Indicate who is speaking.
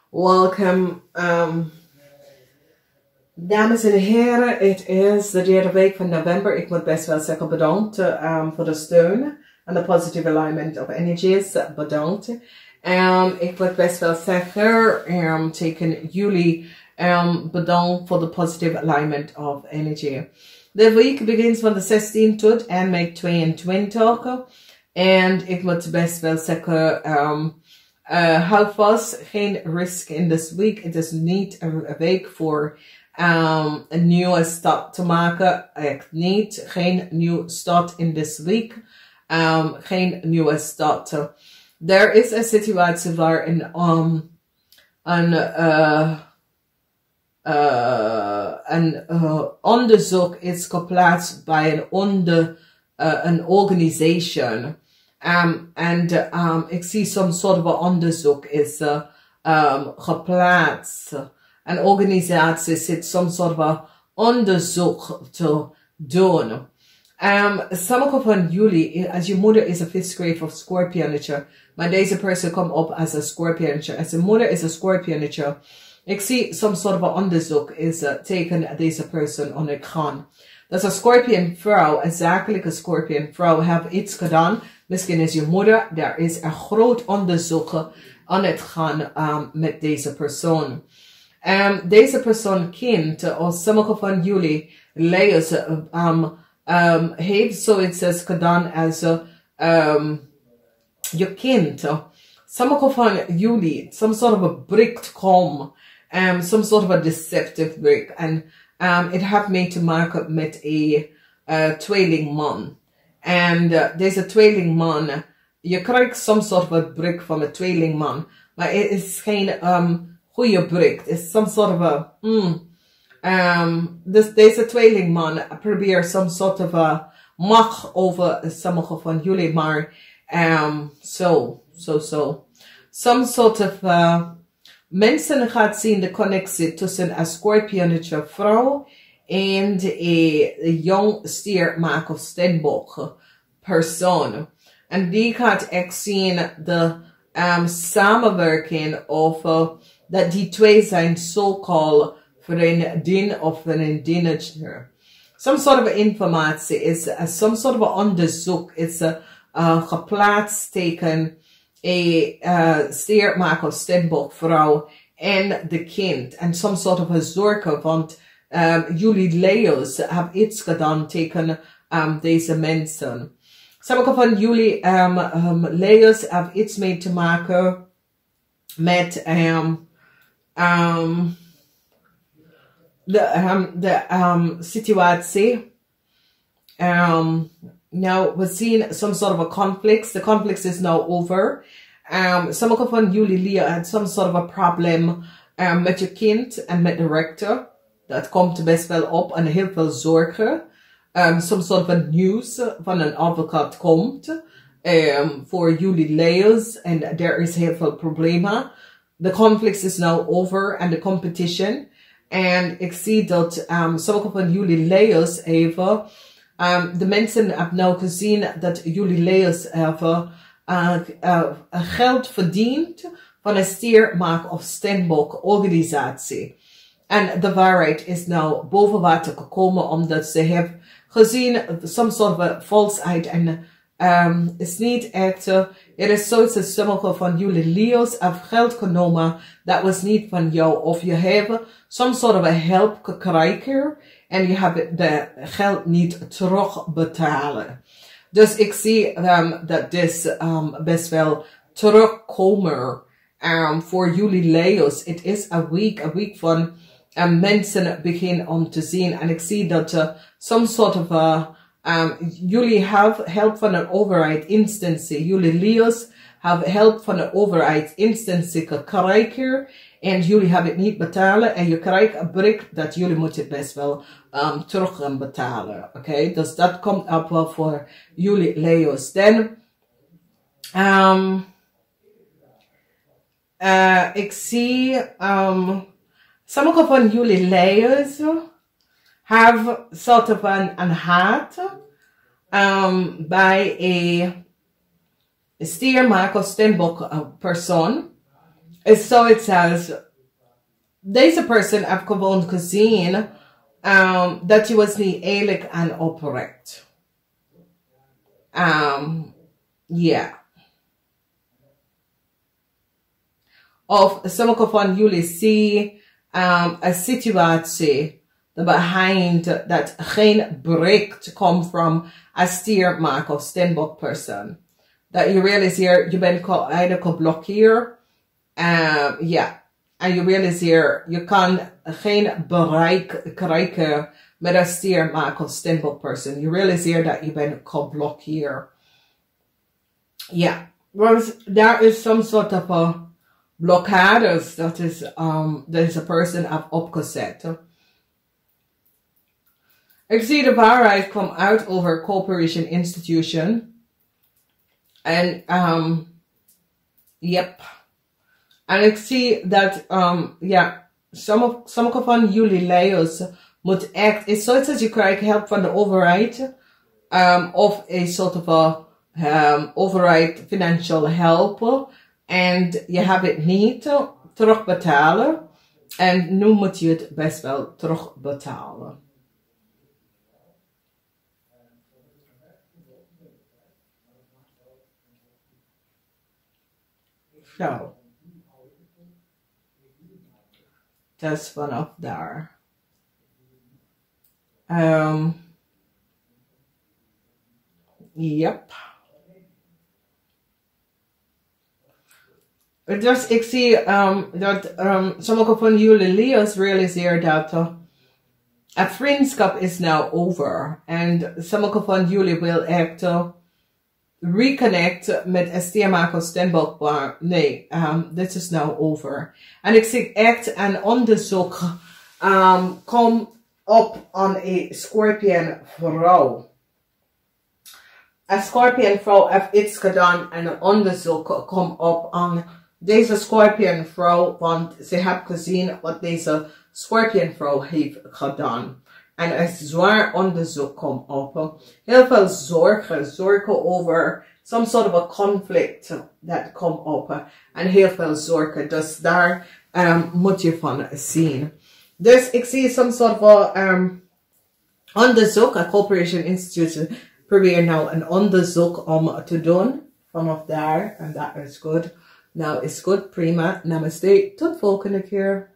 Speaker 1: Welcome, dames en heren. Het is de derde week van november. Ik moet best wel zeggen bedankt voor de steun en de positive alignment of energies. Bedankt. Ik moet best wel zeggen tegen jullie bedankt voor de positive alignment of energy. De week begint van de 16 tot en met 22. En ik moet best wel zeggen, hou vast, geen risk in this week. Het is niet een week voor een nieuwe start te maken. Echt niet. Geen nieuwe start in this week. Geen nieuwe start. Er is een situatie waar een onderzoek is geplaatst bij een organisatie. Ik zie some sort of onderzoek is geplaatst. Een organisatie zit some sort of onderzoek te doen. Sommige van jullie, als je moeder is een visgrave of scorpionetje, maar deze persoon komt op als een scorpionetje. Als je moeder is een scorpionetje, ik zie some sort of onderzoek is tegen deze persoon aan het gaan. Dat een scorpion vrouw, een zakelijke scorpion vrouw, heeft iets gedaan. Misschien is je moeder, er is een groot onderzoek aan het gaan met deze persoon. Deze persoon kind, of sommige van jullie leiders, heeft zoiets gedaan als je kind. Sommige van jullie, some sort of a brick come, some sort of a deceptive brick. And it heeft mee te maken met een tweelingman. En deze tweelingman, je krijgt some sort of a brick van een tweelingman. Maar het is geen goede brick. Het is some sort of a... dus deze tweelingman probeert some sort of a macht over sommige van jullie. Maar some sort of... mensen gaan zien de connectie tussen een scorpionetje vrouw en een jong stiermaker of steenbok persoon. En die gaat echt zien de samenwerking of dat die twee zijn so-called vriendin of vriendinnetje. Some sort of informatie is, some sort of onderzoek is geplaatst tegen een stiermaker of steenbok vrouw en de kind. En some sort of zorgen, want jullie leiders hebben iets gedaan tegen deze mensen. Sommige van jullie leiders hebben iets mee te maken met de situatie. Nou, we zien some sort of a conflict. The conflict is now over. Sommige van jullie leren had some sort of a problem met je kind en met de rechter. Dat komt best wel op en heel veel zorgen. Some sort of a news van een advocaat komt voor jullie leiders en er is heel veel problemen. The conflict is now over and the competition. En ik zie dat sommige van jullie leiders even... de mensen hebben nou gezien dat jullie leiders hebben geld verdiend van een stiermaker of steenbok organisatie. En de waarheid is nou boven water gekomen omdat ze hebben gezien some sort of valsheid en is niet echt. Er is zoiets dat sommige van jullie leiders hebben geld genomen dat was niet van jou of je hebt some sort of help gekregen en je hebt de geld niet terugbetalen. Dus ik zie dat dit best wel terugkomen voor jullie leiders. Het is een week van mensen beginnen om te zien. En ik zie dat some sort of jullie hebben help van een overheidsinstantie. Jullie leiders hebben help van een overheidsinstantie gekregen. En jullie hebben het niet betalen. En je krijgt een brick dat jullie moeten best wel terug gaan betalen. Oké, dus dat komt op wel voor jullie leiders. Dan, ik zie, sommige van jullie leiders hebben soort of een haat bij een stiermaker of steenbok persoon. So it says, deze person heeft gewoon gezien dat je was niet eerlijk en oprecht. Yeah. Of sommige van jullie zien een situatie behind that geen break come from a stiermark of steenbok person. That you realize je bent eigenlijk geblokkeerd. Yeah. En je realiseert, je kan geen bereik krijgen met een stiermark of steenbok person. Je realiseert dat je bent geblokkeerd. Yeah. Want there is some sort of a blockades that is a person heeft opgezet. Ik zie de waarheid kwam uit over corporation institution. En, yep. En ik zie dat, sommige van jullie leiders moet echt, is zoiets als je krijgt help van de overheid, of een soort of overheid financial help, en je hebt het niet terugbetalen, en nu moet je het best wel terugbetalen. Zo. Dat is vanaf daar. Yep. Dus ik zie dat sommige van jullie leers realiseren dat een vriendschap is now over. En sommige van jullie wil echt reconnect met een stiermark of steenbok, maar nee, this is now over. En ik zie echt een onderzoek kom op aan een scorpion vrouw. Een scorpion vrouw heeft iets gedaan en een onderzoek kom op aan deze scorpion vrouw, want ze heeft gezien wat deze scorpion vrouw heeft gedaan. En een zwaar onderzoek komt op. Heel veel zorgen over some sort of a conflict that komt op. En heel veel zorgen. Dus daar moet je van zien. Dus ik zie some sort of onderzoek. A corporation institution probeer nou een onderzoek om te doen. Vanaf daar. En dat is goed. Nou is goed. Prima. Namaste. Tot volgende keer.